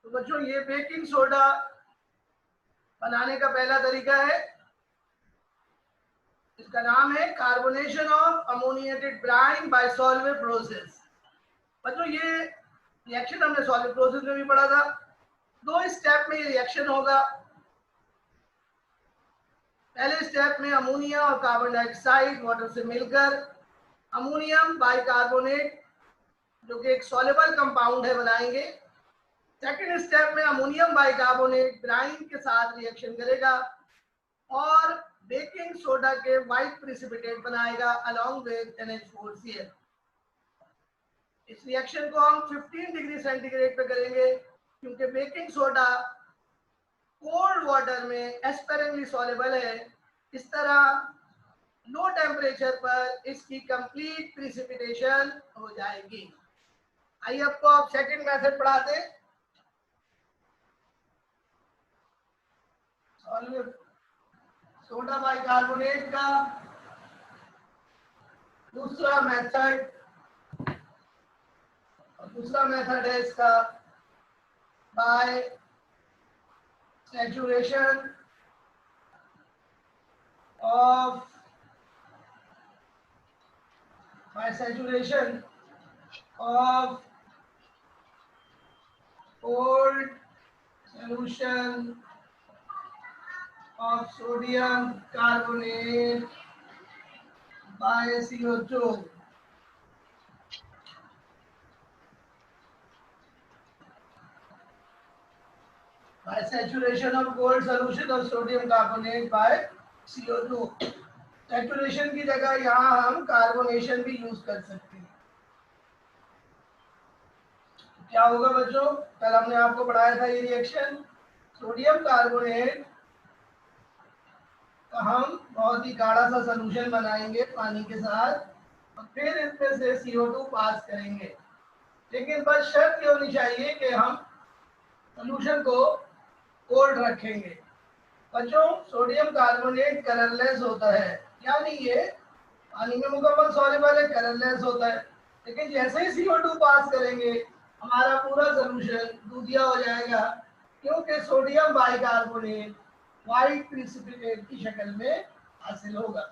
तो बच्चों ये बेकिंग सोडा बनाने का पहला तरीका है, इसका नाम है carbonation of ammoniated brine by solvent process. बच्चों ये रिएक्शन हमने सॉल्वेंट प्रोसेस में भी पढ़ा था। 2 स्टेप में ये रिएक्शन होगा। पहले स्टेप में अमोनिया और कार्बन डाइऑक्साइड वाटर से मिलकर अमोनियम बाइकार्बोनेट जो कि एक सॉल्युबल कंपाउंड है बनाएंगे। सेकेंड स्टेप में अमोनियम बाइकार्बोनेट ब्राइन के साथ रिएक्शन करेगा और बेकिंग सोडा के व्हाइट प्रेसिपिटेट बनाएगा अलोंग विद NH4Cl। इस रिएक्शन को हम 15 डिग्री सेंटीग्रेड पे करेंगे क्योंकि बेकिंग सोडा कोल्ड वाटर में एस्पेरेंटली सॉल्युबल है। इस तरह लो टेम्परेचर पर इसकी कंप्लीट प्रेसिपिटेशन हो जाएगी। आइए आपको आप सेकंड मेथड पढ़ाते। सोडा बाइकार्बोनेट का दूसरा मेथड है इसका by saturation of cold solution of sodium carbonate by CO2। by saturation of cold solution of sodium carbonate by CO2। Saturation की जगह यहाँ हम कार्बोनेशन भी यूज कर सकते हैं। क्या होगा बच्चों, कल हमने आपको पढ़ाया था ये रिएक्शन सोडियम कार्बोनेट का हम बहुत ही गाढ़ा सा सॉल्यूशन बनाएंगे पानी के साथ और फिर इसमें से CO2 पास करेंगे। लेकिन बस शर्त ये होनी चाहिए कि हम सॉल्यूशन को कोल्ड रखेंगे। बच्चों सोडियम कार्बोनेट कलरलेस होता है, यानी ये पानी में मुकम्मल सॉल्युबल है, कलरलेस होता है। लेकिन जैसे ही CO2 पास करेंगे हमारा पूरा सॉल्यूशन दूधिया हो जाएगा क्योंकि सोडियम बाइकार्बोनेट व्हाइट प्रेसिपिटेट की शक्ल में हासिल होगा।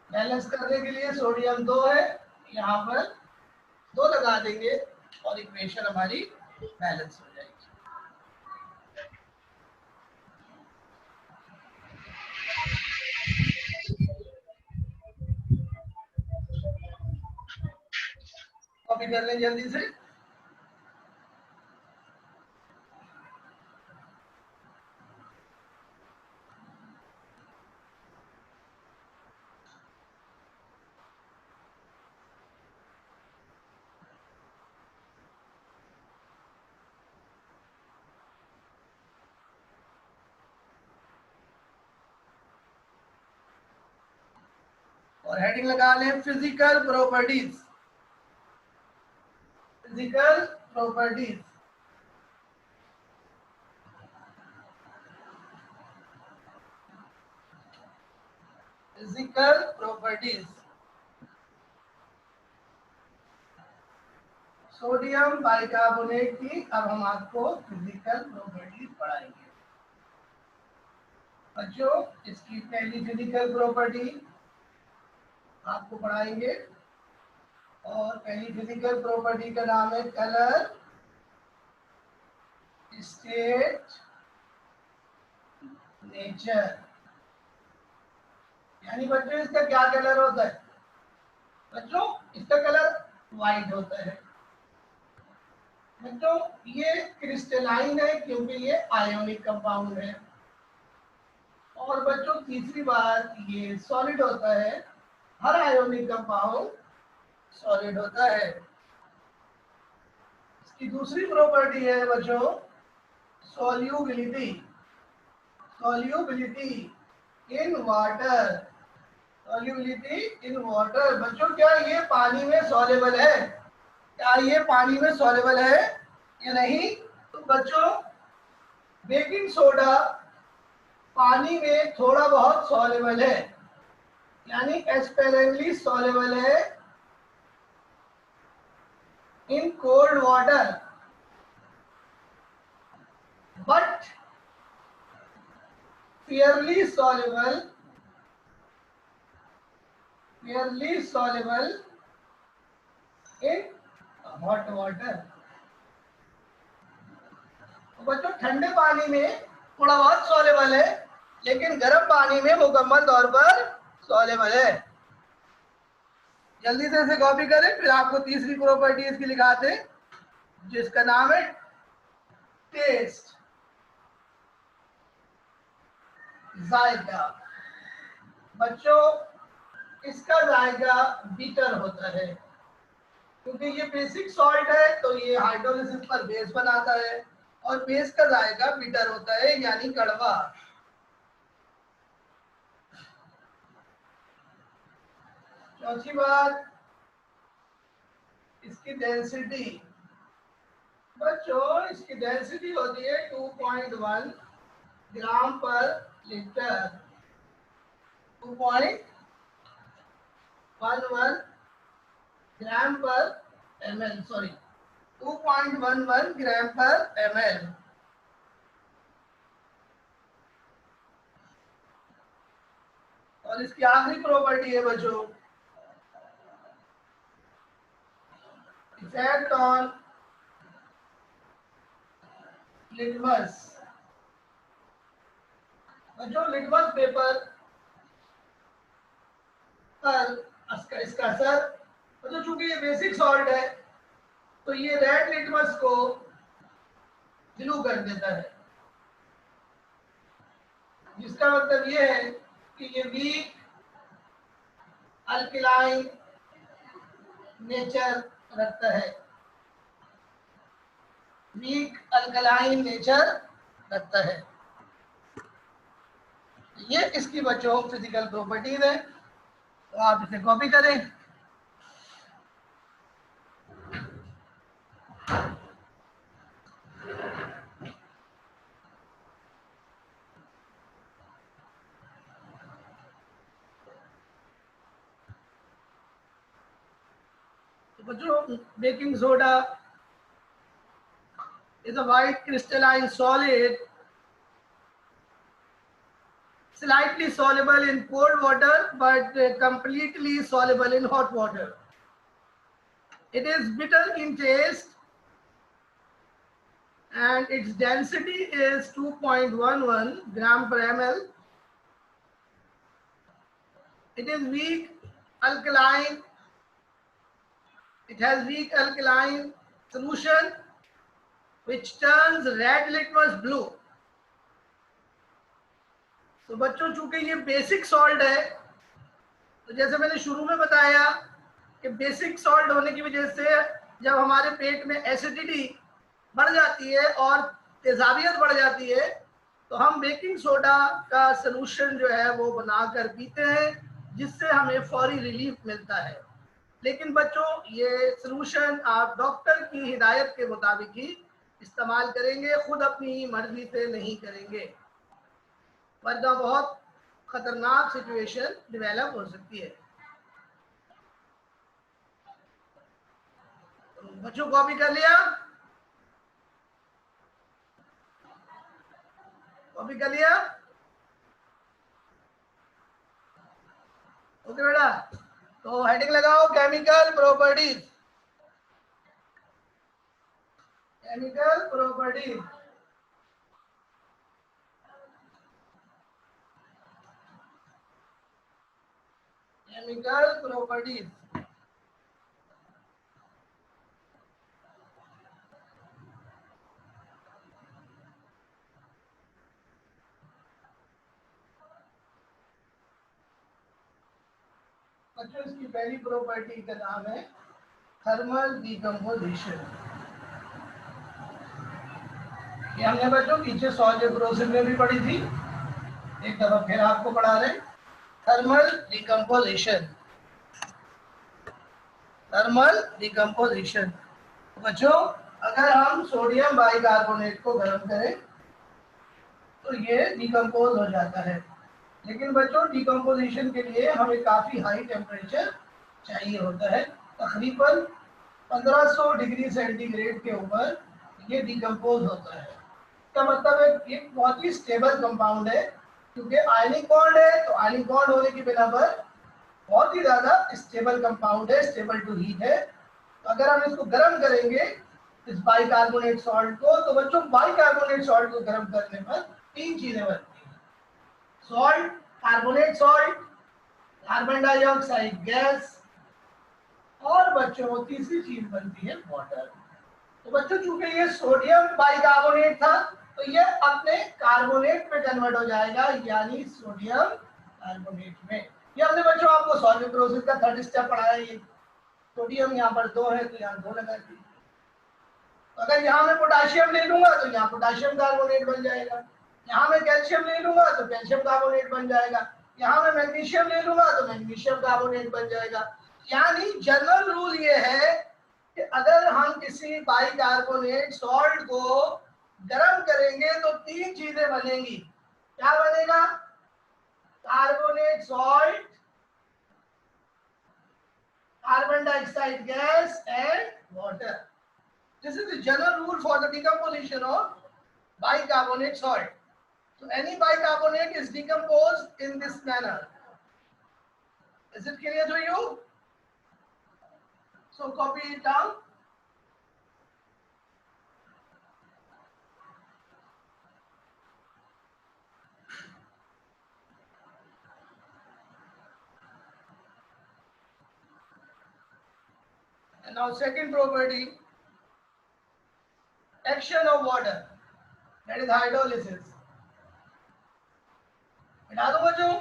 बैलेंस करने के लिए सोडियम 2 है, यहाँ पर 2 लगा देंगे और इक्वेशन हमारी बैलेंस हो जाएगी। कॉपी कर लें जल्दी से। और हेडिंग लगा लें physical properties. Physical properties physical properties sodium bicarbonate की अब हम आपको फिजिकल प्रॉपर्टीज पढ़ाएंगे। बच्चों इसकी पहली फिजिकल प्रॉपर्टी आपको पढ़ाएंगे और पहली फिजिकल प्रॉपर्टी का नाम है कलर स्टेट नेचर। यानी बच्चों इसका क्या कलर होता है? बच्चों इसका कलर व्हाइट होता है। बच्चों ये क्रिस्टलाइन है क्योंकि ये आयोनिक कंपाउंड है। और बच्चों तीसरी बात ये सॉलिड होता है। हर आयोनिक कंपाउंड सॉलिड होता है। इसकी दूसरी प्रॉपर्टी है बच्चों solubility in water. Solubility in water. बच्चों क्या ये पानी में सॉल्युबल है? क्या ये पानी में सॉल्युबल है या नहीं? तो बच्चों बेकिंग सोडा पानी में थोड़ा बहुत सॉल्युबल है, यानी एस्पेरेंटली सॉल्युबल है। water, but fairly soluble in hot water. बच्चों ठंडे पानी में थोड़ा बहुत सॉल्युबल है, लेकिन गर्म पानी में मुकम्मल तौर पर सॉल्युबल है। जल्दी से इसे कॉपी करें, फिर आपको तीसरी प्रॉपर्टी इसकी दिखाते हैं, जिसका नाम है टेस्ट, जायका। बच्चों इसका जायका बीटर होता है, क्योंकि ये बेसिक सॉल्ट है तो ये हाइड्रोलिसिस पर बेस बनाता है, और बेस का जायका बीटर होता है, यानी कड़वा। चौथी बात, इसकी डेंसिटी। बच्चों इसकी डेंसिटी होती है 2.1 ग्राम पर लीटर। 2.11 ग्राम पर ml, सॉरी 2.11 ग्राम पर ml। और इसकी आखिरी प्रॉपर्टी है बच्चों, इफेक्ट ऑन लिटमस। बच्चों लिटमस पेपर पर इसका असर, तो चूंकि ये बेसिक सॉल्ट है तो ये रेड लिटमस को ब्लू कर देता है, जिसका मतलब ये है कि ये वीक अल्कलाइन नेचर रखता है, वीक अल्कलाइन नेचर रखता है। ये इसकी बच्चों फिजिकल प्रॉपर्टीज है, तो आप इसे कॉपी करें। बच्चों baking soda is a white crystalline solid, slightly soluble in cold water but completely soluble in hot water. It is bitter in taste and its density is 2.11 gram per ml. It is weak alkaline. It has weak alkaline solution which turns red litmus blue. तो बच्चों चूंकि ये basic salt है, तो जैसे मैंने शुरू में बताया कि बेसिक सॉल्ट होने की वजह से जब हमारे पेट में एसिडिटी बढ़ जाती है और तेजाबियत बढ़ जाती है, तो हम बेकिंग सोडा का सलूशन जो है वो बनाकर पीते हैं, जिससे हमें फौरी रिलीफ मिलता है। लेकिन बच्चों ये सलूशन आप डॉक्टर की हिदायत के मुताबिक ही इस्तेमाल करेंगे, खुद अपनी मर्जी से नहीं करेंगे, वरना बहुत खतरनाक सिचुएशन डेवलप हो सकती है। बच्चों कॉपी कर लिया? कॉपी कर लिया? ओके बेटा, तो हेडिंग लगाओ chemical properties. Chemical properties. Chemical properties. बच्चों इसकी पहली प्रॉपर्टी का नाम है थर्मल डिकम्पोजिशन। ये हमने बच्चों पीछे सॉल्ट एब्रोसिव में भी पढ़ी थी, एक दफा फिर आपको पढ़ा रहे, थर्मल डिकम्पोजिशन। थर्मल डिकम्पोजिशन बच्चों, अगर हम सोडियम बाइकार्बोनेट को गर्म करें तो ये डिकम्पोज हो जाता है, लेकिन बच्चों डिकम्पोजिशन के लिए हमें काफ़ी हाई टेम्परेचर चाहिए होता है, तकरीबन 1500 डिग्री सेंटीग्रेड के ऊपर ये डिकम्पोज होता है। इसका मतलब है ये बहुत ही स्टेबल कंपाउंड है, क्योंकि आयनिक बॉन्ड है, तो आयनिक बॉन्ड होने की बिना पर बहुत ही ज्यादा स्टेबल कंपाउंड है, स्टेबल टू हीट है। तो अगर हम इसको गर्म करेंगे इस बाइकार्बोनेट सॉल्ट को, तो बच्चों बाइकार्बोनेट सॉल्ट को गर्म करने पर तीन चीजें बनती हैं। Salt, carbonate salt, carbon dioxide gas, और बच्चों तीसरी चीज बनती है वाटर। तो बच्चों चूंकि ये सोडियम बाइकार्बोनेट था, तो ये अपने कार्बोनेट में कन्वर्ट हो जाएगा, यानी सोडियम कार्बोनेट में। ये हमने बच्चों आपको सॉल्वेंट प्रोसेस का थर्ड स्टेप पढ़ाया। ये सोडियम यहाँ पर 2 है तो यहाँ 2 लगा दी। तो अगर यहाँ मैं पोटाशियम ले लूंगा तो यहाँ पोटाशियम कार्बोनेट बन जाएगा, यहाँ मैं कैल्शियम ले लूंगा तो कैल्शियम कार्बोनेट बन जाएगा, यहाँ मैं मैग्नीशियम ले लूंगा तो मैग्नीशियम कार्बोनेट बन जाएगा। यानी जनरल रूल ये है कि अगर हम किसी बाइकार्बोनेट सॉल्ट को गर्म करेंगे तो तीन चीजें बनेंगी। क्या बनेगा? Carbonate salt, carbon dioxide gas and water. This is the general rule for the decomposition of bicarbonate salt. So any bicarbonate is decomposed in this manner. Is it clear to you? So copy it down. And now second property, action of water, that is hydrolysis. बता दो बच्चों,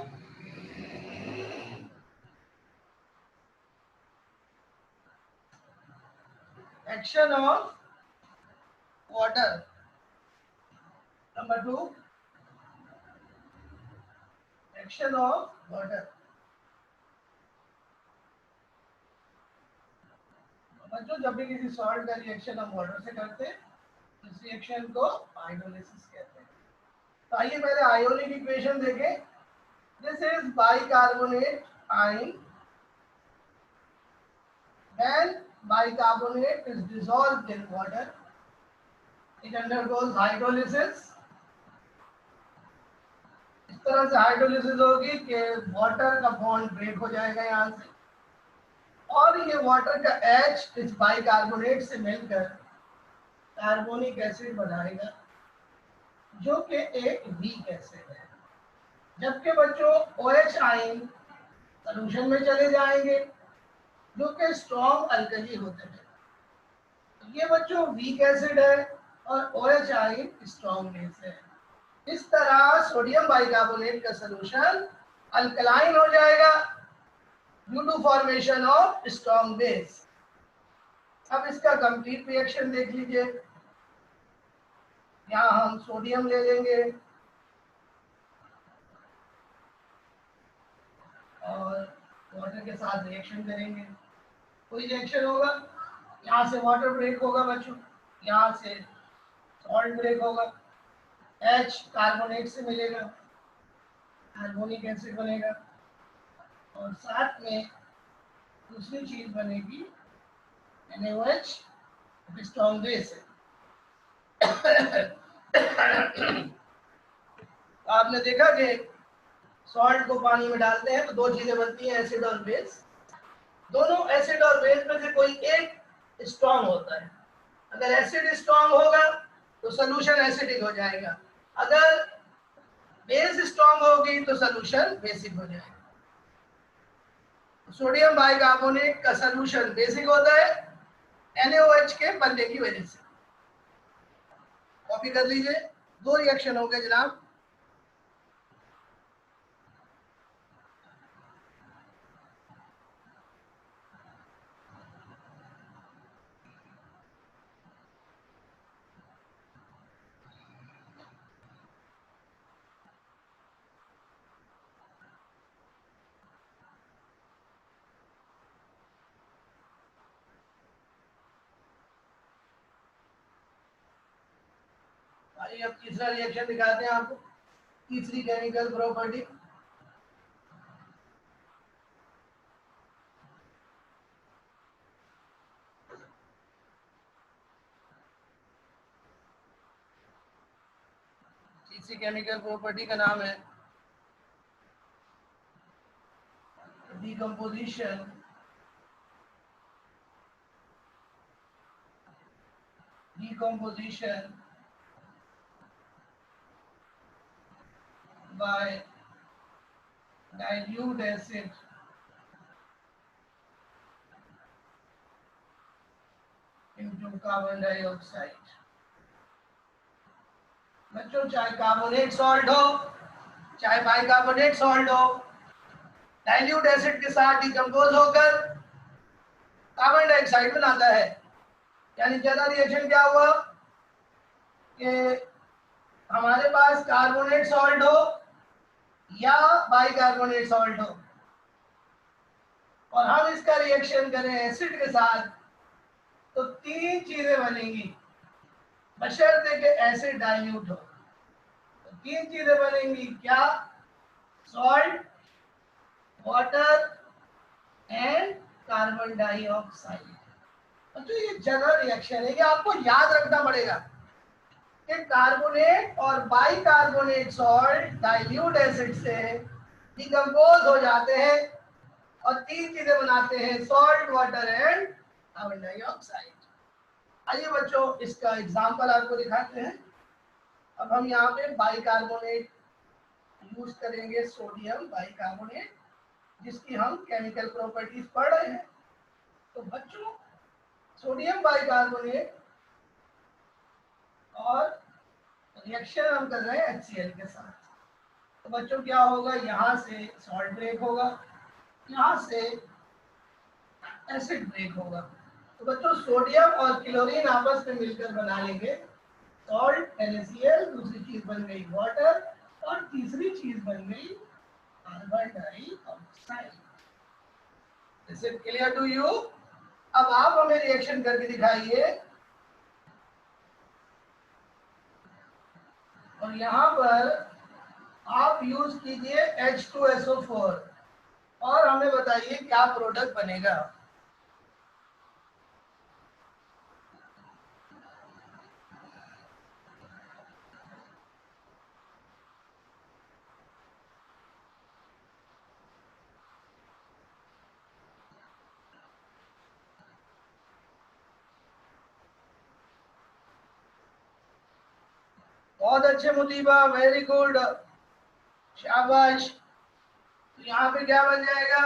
action of water. Number 2, action of water. बच्चों जब भी किसी salt का reaction हम water से करते हैं, इस रिएक्शन को हाइड्रोलिसिस कहते हैं। तो आइए पहले आयोनिक इक्वेशन देखें। This is bicarbonate ion, when bicarbonate is dissolved in water it undergoes hydrolysis। इस तरह से हाइड्रोलिसिस होगी कि वाटर का बॉन्ड ब्रेक हो जाएगा यहाँ से, और ये वाटर का H इस बाइकार्बोनेट से मिलकर कार्बोनिक एसिड बनाएगा, जो कि एक वीक एसिड है। जबकि बच्चों OH आयन सॉल्यूशन में चले जाएंगे, जो कि स्ट्रॉन्ग अल्कली होते हैं। ये बच्चों वीक एसिड है और OH आयन स्ट्रॉन्ग बेस है। इस तरह सोडियम बाइकार्बोनेट का सॉल्यूशन अल्कलाइन हो जाएगा due to formation of strong base. अब इसका कंप्लीट रिएक्शन देख लीजिए। यहाँ हम सोडियम ले लेंगे और वाटर के साथ रिएक्शन करेंगे, कोई रिएक्शन होगा, यहाँ से वाटर ब्रेक होगा बच्चों, यहाँ से सॉल्ट ब्रेक होगा, H कार्बोनेट से मिलेगा, कार्बोनिक एसिड बनेगा, और साथ में दूसरी चीज बनेगी NaOH, स्ट्रॉन्ग बेस है। आपने देखा कि सॉल्ट को पानी में डालते हैं तो दो चीजें बनती हैं, एसिड और बेस। दोनों एसिड और बेस में से कोई एक स्ट्रॉन्ग होता है। अगर एसिड स्ट्रॉन्ग होगा तो सॉल्यूशन एसिडिक हो जाएगा, अगर बेस स्ट्रॉन्ग होगी तो सॉल्यूशन बेसिक हो जाएगा। सोडियम बाइकार्बोनेट का सॉल्यूशन बेसिक होता है NaOH के बनने की वजह से। कॉपी कर लीजिए, दो रिएक्शन हो गए जनाब। अब तीसरा रिएक्शन दिखाते हैं आपको, तीसरी केमिकल प्रॉपर्टी। तीसरी केमिकल प्रॉपर्टी का नाम है decomposition by dilute acid into carbon dioxide। बच्चों चाहे कार्बोनेट सॉल्ट हो चाहे बाइकार्बोनेट सॉल्ट हो, डाइल्यूट एसिड के साथ डिकम्पोज होकर कार्बन डाइऑक्साइड बनाता है। यानी ज्यादा रिएक्शन क्या हुआ कि हमारे पास कार्बोनेट सॉल्ट हो या बाइकार्बोनेट सॉल्ट हो और हम इसका रिएक्शन करें एसिड के साथ, तो तीन चीजें बनेंगी बशर्ते कि एसिड डाइल्यूट हो। तो तीन चीजें बनेंगी, क्या? Salt, water and carbon dioxide. तो ये जनरल रिएक्शन है, ये आपको याद रखना पड़ेगा कि कार्बोनेट और बाइकार्बोनेट सॉल्ट डाइल्यूट एसिड से डिकम्पोज हो जाते हैं और तीन चीजें बनाते हैं, salt, water and carbon dioxide. आइए बच्चों इसका एग्जांपल आपको दिखाते हैं। अब हम यहाँ पे बाइकार्बोनेट यूज करेंगे, सोडियम बाइकार्बोनेट, जिसकी हम केमिकल प्रॉपर्टीज पढ़ रहे हैं। तो बच्चों सोडियम बाइकार्बोनेट और रिएक्शन हम कर रहे हैं HCl के साथ। तो बच्चों क्या होगा, यहाँ से सॉल्ट ब्रेक होगा, यहाँ से एसिड ब्रेक होगा। तो बच्चों सोडियम और क्लोरीन आपस में मिलकर बना लेंगे सॉल्ट NaCl, दूसरी चीज बन गई वाटर और तीसरी चीज बन गई carbon dioxide. Is it clear to you? अब आप हमें रिएक्शन करके दिखाइए। और यहाँ पर आप यूज कीजिए H2SO4 और हमें बताइए क्या प्रोडक्ट बनेगा। बहुत अच्छे मुतीबा, वेरी गुड, शाबाश। यहाँ पे क्या बन जाएगा?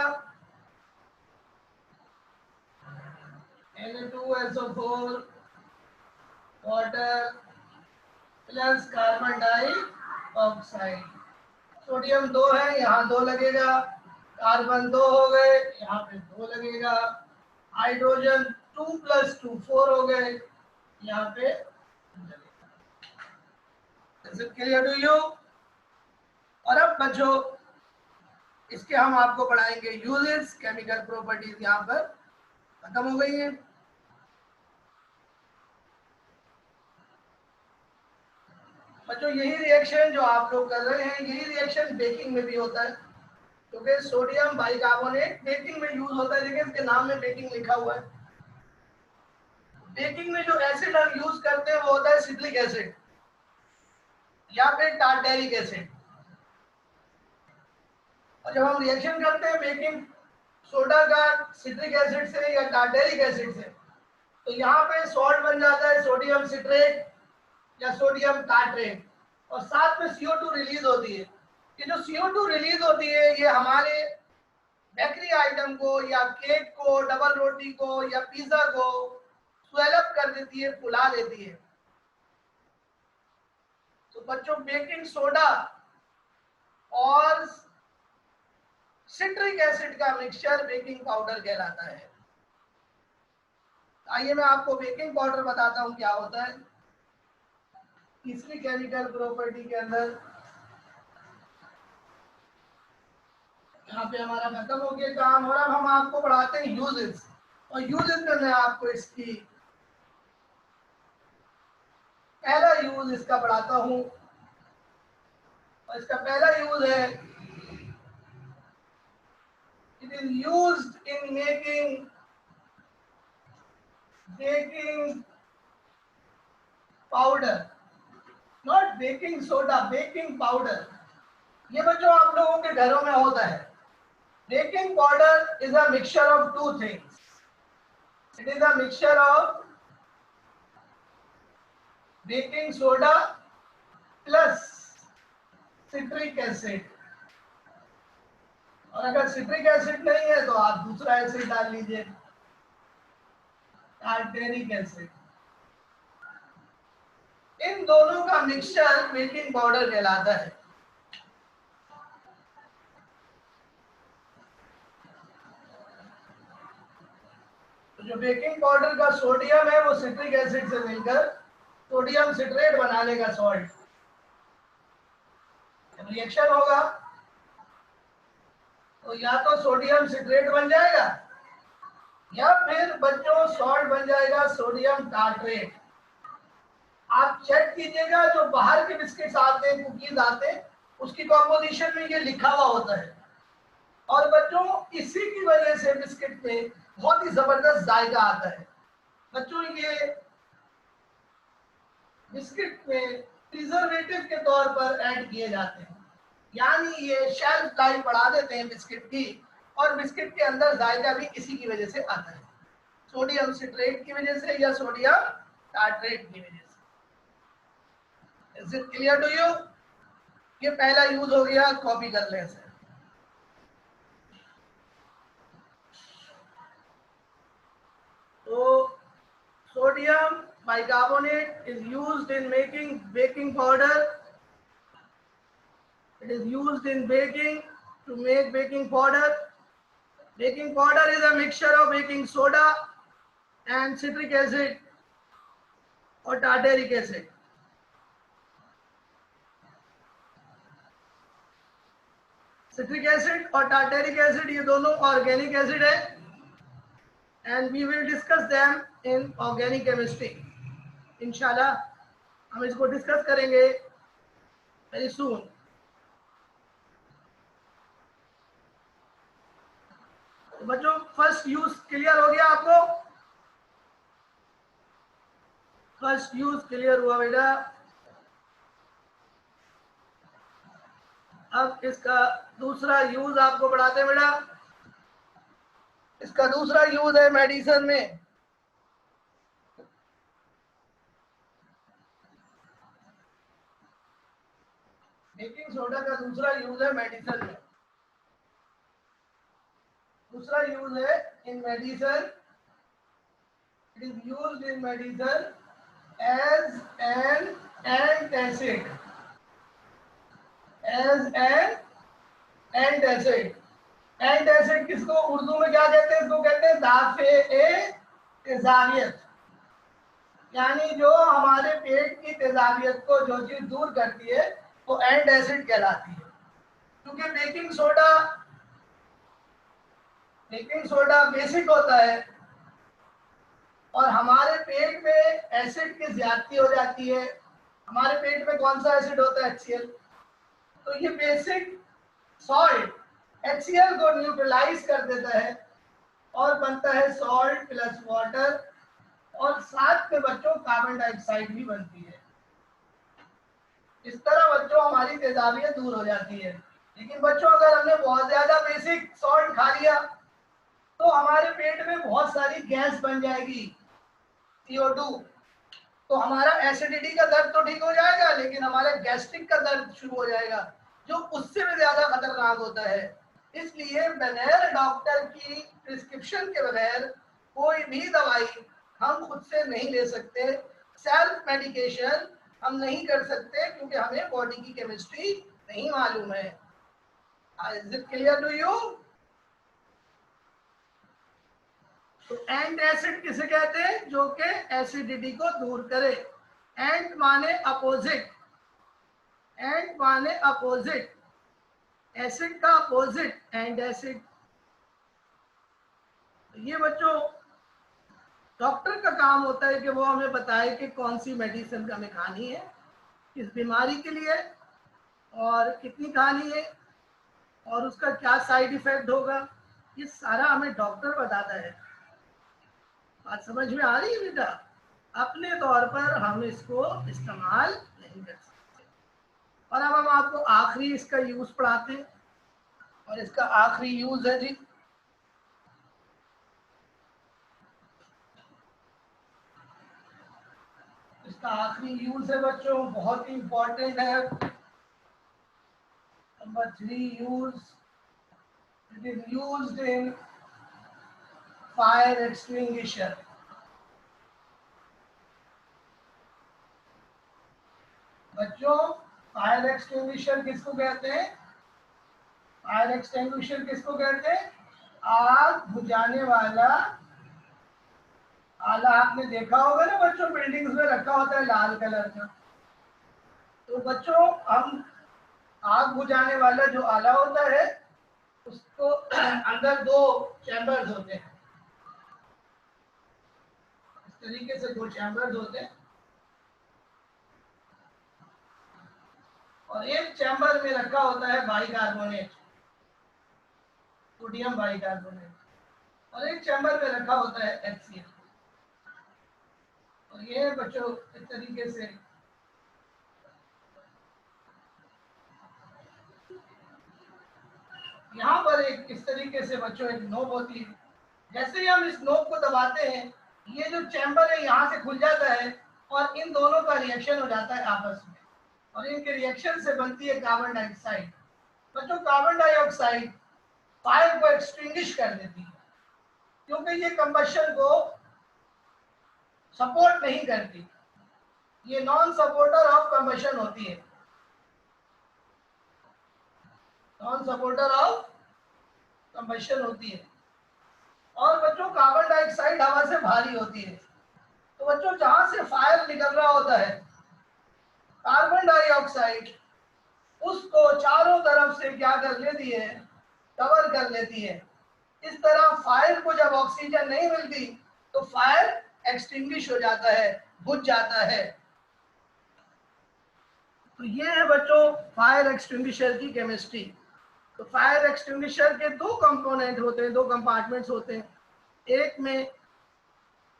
Na2SO4 water plus carbon dioxide. Sodium 2 है, यहाँ 2 लगेगा, कार्बन 2 हो गए, यहाँ पे 2 लगेगा, हाइड्रोजन 2 + 2 4 हो गए, यहाँ पे क्लियर टू यू? और अब बच्चों इसके हम आपको पढ़ाएंगे यूजेस, केमिकल प्रॉपर्टीज यहाँ पर खत्म हो गई है। बच्चों यही रिएक्शन जो आप लोग कर रहे हैं, यही रिएक्शन बेकिंग में भी होता है, क्योंकि सोडियम बाइकार्बोनेट बेकिंग में यूज होता है। देखिए इसके नाम में बेकिंग लिखा हुआ है। बेकिंग में जो एसिड हम यूज करते हैं वो होता है सिट्रिक एसिड या फिर टार्टेरिक एसिड। और जब हम रिएक्शन करते हैं बेकिंग सोडा का सिट्रिक एसिड से या टार्टेरिक एसिड से, तो यहाँ पे सॉल्ट बन जाता है सोडियम सिट्रेट या सोडियम टार्ट्रेट, और साथ में CO2 रिलीज होती है। ये जो CO2 रिलीज होती है ये हमारे बेकरी आइटम को या केक को, डबल रोटी को या पिज्जा को स्वेलअप कर देती है, फुला देती है। तो बच्चों बेकिंग सोडा और सिट्रिक एसिड का मिक्सचर बेकिंग पाउडर कहलाता है। आइए मैं आपको बेकिंग पाउडर बताता हूं क्या होता है। तीसरी केमिकल प्रॉपर्टी के अंदर यहाँ पे हमारा खत्म हो गया काम, और अब हम आपको पढ़ाते हैं यूजेस। और यूजेस में मैं आपको इसकी पहला यूज इसका पढ़ाता हूं। और इसका पहला यूज है, it is used in making baking powder. Not baking soda, baking powder. ये बच्चों आप लोगों के घरों में होता है। Baking powder is a mixture of two things. It is a mixture of baking soda plus citric acid. और अगर सिट्रिक एसिड नहीं है तो आप दूसरा एसिड डाल लीजिए, टार्टेरिक एसिड। इन दोनों का मिक्सचर बेकिंग पाउडर कहलाता है। तो जो बेकिंग पाउडर का सोडियम है वो सिट्रिक एसिड से मिलकर सोडियम सिट्रेट बना लेगा सॉल्ट। रिएक्शन होगा तो या तो सोडियम सिट्रेट बन जाएगा या फिर बच्चों सॉल्ट बन जाएगा सोडियम टार्ट्रेट। आप चेक कीजिएगा जो बाहर के बिस्किट्स आते हैं, कुकीज आते हैं, उसकी कॉम्पोजिशन में ये लिखा हुआ होता है। और बच्चों इसी की वजह से बिस्किट में बहुत ही जबरदस्त जायका आता है। बच्चों ये बिस्किट में प्रिजर्वेटिव के तौर पर ऐड किए जाते हैं, यानी ये शेल्फ लाइफ बढ़ा देते हैं बिस्किट की, और बिस्किट के अंदर जायका भी इसी की वजह से आता है, सोडियम सिट्रेट की वजह से या सोडियम टार्ट्रेट की वजह से। Is it clear to you? ये पहला यूज हो गया, कॉपी कर लें इसे। तो sodium bicarbonate is used in making baking powder. It is used in baking to make baking powder. Baking powder is a mixture of baking soda and citric acid or tartaric acid. Citric acid और tartaric acid ये दोनों organic acid है, and we will discuss them in organic chemistry. इंशाल्लाह हम इसको discuss करेंगे very soon. बच्चों first use clear हो गया आपको? फर्स्ट यूज क्लियर हुआ बेटा। अब इसका दूसरा यूज आपको पढ़ाते हैं बेटा। इसका दूसरा यूज है मेडिसिन में। बेकिंग सोडा का दूसरा यूज है मेडिसिन में। दूसरा यूज है in medicine. It is used in medicine as an antacid. As an antacid. Antacid किसको उर्दू में क्या कहते हैं? इसको कहते हैं दाफे तेजाबियत, यानी जो हमारे पेट की तेजाबियत को जो चीज दूर करती है वो एंटासिड कहलाती है। क्योंकि बेकिंग सोडा बेसिक होता है और हमारे पेट में एसिड की ज्यादती हो जाती है। हमारे पेट में कौन सा एसिड होता है? HCl। तो ये बेसिक सॉल्ट HCl को न्यूट्रलाइज कर देता है और बनता है सॉल्ट प्लस वाटर, और साथ में बच्चों कार्बन डाइऑक्साइड भी बनती है। इस तरह बच्चों हमारी तेजाबियत दूर हो जाती है। लेकिन बच्चों अगर हमने बहुत ज्यादा बेसिक सॉल्ट खा लिया तो हमारे पेट में बहुत सारी गैस बन जाएगी, CO2। तो हमारा एसिडिटी का दर्द तो ठीक हो जाएगा, लेकिन हमारे गैस्ट्रिक का दर्द शुरू हो जाएगा, जो उससे भी ज्यादा खतरनाक होता है। इसलिए बगैर डॉक्टर की प्रिस्क्रिप्शन के बगैर कोई भी दवाई हम खुद से नहीं ले सकते। सेल्फ मेडिकेशन हम नहीं कर सकते क्योंकि हमें बॉडी की केमिस्ट्री नहीं मालूम है। Is it clear to you? तो एंटासिड किसे कहते हैं? जो कि एसिडिटी को दूर करे। एंट माने अपोजिट, एंट माने अपोजिट, एसिड का अपोजिट एंटासिड। ये बच्चों डॉक्टर का काम होता है कि वो हमें बताए कि कौन सी मेडिसिन हमें खानी है, किस बीमारी के लिए और कितनी खानी है और उसका क्या साइड इफेक्ट होगा। ये सारा हमें डॉक्टर बताता है। बात समझ में आ रही है बेटा? अपने तौर पर हम इसको इस्तेमाल नहीं कर सकते। और अब हम आपको आखिरी इसका यूज पढ़ाते हैं, और इसका आखिरी यूज है जी इसका आखिरी यूज है बच्चों, बहुत ही इंपॉर्टेंट है। Number 3 use, it is used in fire extinguisher. बच्चों फायर एक्सटिंग्विशर किसको कहते हैं? फायर एक्सटिंग्विशर किसको कहते हैं? आग बुझाने वाला आला। आपने देखा होगा ना बच्चों, बिल्डिंग्स में रखा होता है लाल कलर का। तो बच्चों हम आग बुझाने वाला जो आला होता है उसको अंदर दो चैम्बर्स होते हैं, इस तरीके से दो चैम्बर्स होते हैं, और एक चैम्बर में रखा होता है बाइकार्बोनेट, सोडियम बाइकार्बोनेट, और एक चैम्बर में रखा होता है HCl। और ये बच्चों इस तरीके से यहाँ पर एक इस तरीके से बच्चों एक नोब होती है। जैसे ही हम इस नोब को दबाते हैं, ये जो चैम्बर है यहाँ से खुल जाता है और इन दोनों का रिएक्शन हो जाता है आपस में, और इनके रिएक्शन से बनती है कार्बन डाइऑक्साइड। बच्चों कार्बन डाइऑक्साइड फायर को एक्सटिंग्विश कर देती है, क्योंकि ये कंबशन को सपोर्ट नहीं करती, ये नॉन सपोर्टर ऑफ कंबशन होती है, नॉन सपोर्टर ऑफ कंबशन होती है। और बच्चों कार्बन डाइऑक्साइड हवा से भारी होती है, तो बच्चों जहां से फायर निकल रहा होता है कार्बन डाइऑक्साइड उसको चारों तरफ से क्या कर लेती है? कवर कर लेती है। इस तरह फायर को जब ऑक्सीजन नहीं मिलती तो फायर एक्सटिंग्विश हो जाता है, बुझ जाता है। तो ये है बच्चों फायर एक्सटिंग्विशर की केमिस्ट्री। तो फायर एक्सटिंग्विशर के दो कंपोनेंट होते हैं, दो कंपार्टमेंट्स होते हैं, एक में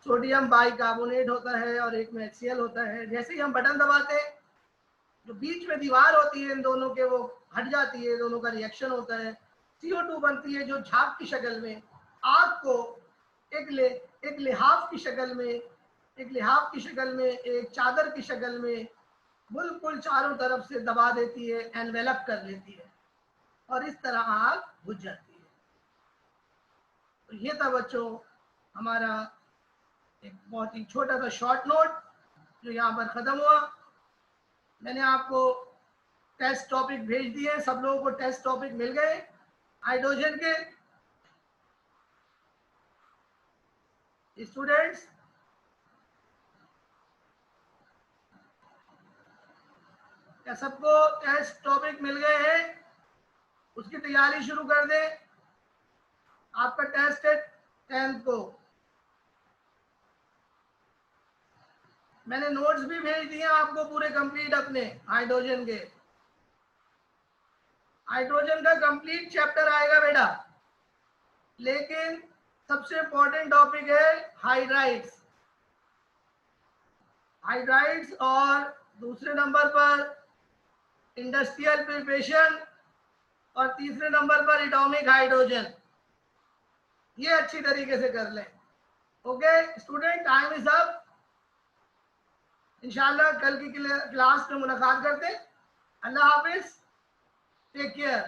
सोडियम बाइकार्बोनेट होता है और एक में HCl होता है। जैसे ही हम बटन दबाते हैं, जो बीच में दीवार होती है इन दोनों के वो हट जाती है, दोनों का रिएक्शन होता है, CO2 बनती है, जो झाग की शक्ल में आग को एक लिहाफ की शक्ल में, एक लिहाफ की शक्ल में, एक चादर की शक्ल में बिल्कुल चारों तरफ से दबा देती है, एनवेलप कर लेती है, और इस तरह आग बुझ जाती है। तो ये था बच्चों हमारा एक बहुत ही छोटा सा शॉर्ट नोट जो यहाँ पर खत्म हुआ। मैंने आपको टेस्ट टॉपिक भेज दिए, सब लोगों को टेस्ट टॉपिक मिल गए हाइड्रोजन के स्टूडेंट्स? क्या सबको टेस्ट टॉपिक मिल गए हैं? उसकी तैयारी शुरू कर दें। आपका टेस्ट है 10th को। मैंने नोट्स भी भेज दिए आपको पूरे कंप्लीट अपने हाइड्रोजन के। हाइड्रोजन का कंप्लीट चैप्टर आएगा बेटा, लेकिन सबसे इंपॉर्टेंट टॉपिक है हाइड्राइड्स। हाइड्राइड्स और दूसरे नंबर पर इंडस्ट्रियल प्रिपरेशन और तीसरे नंबर पर एटॉमिक हाइड्रोजन। ये अच्छी तरीके से कर लें। Okay student, time is up. इंशाल्लाह कल की क्लास में मुलाकात करते हैं। अल्लाह हाफिज, टेक केयर।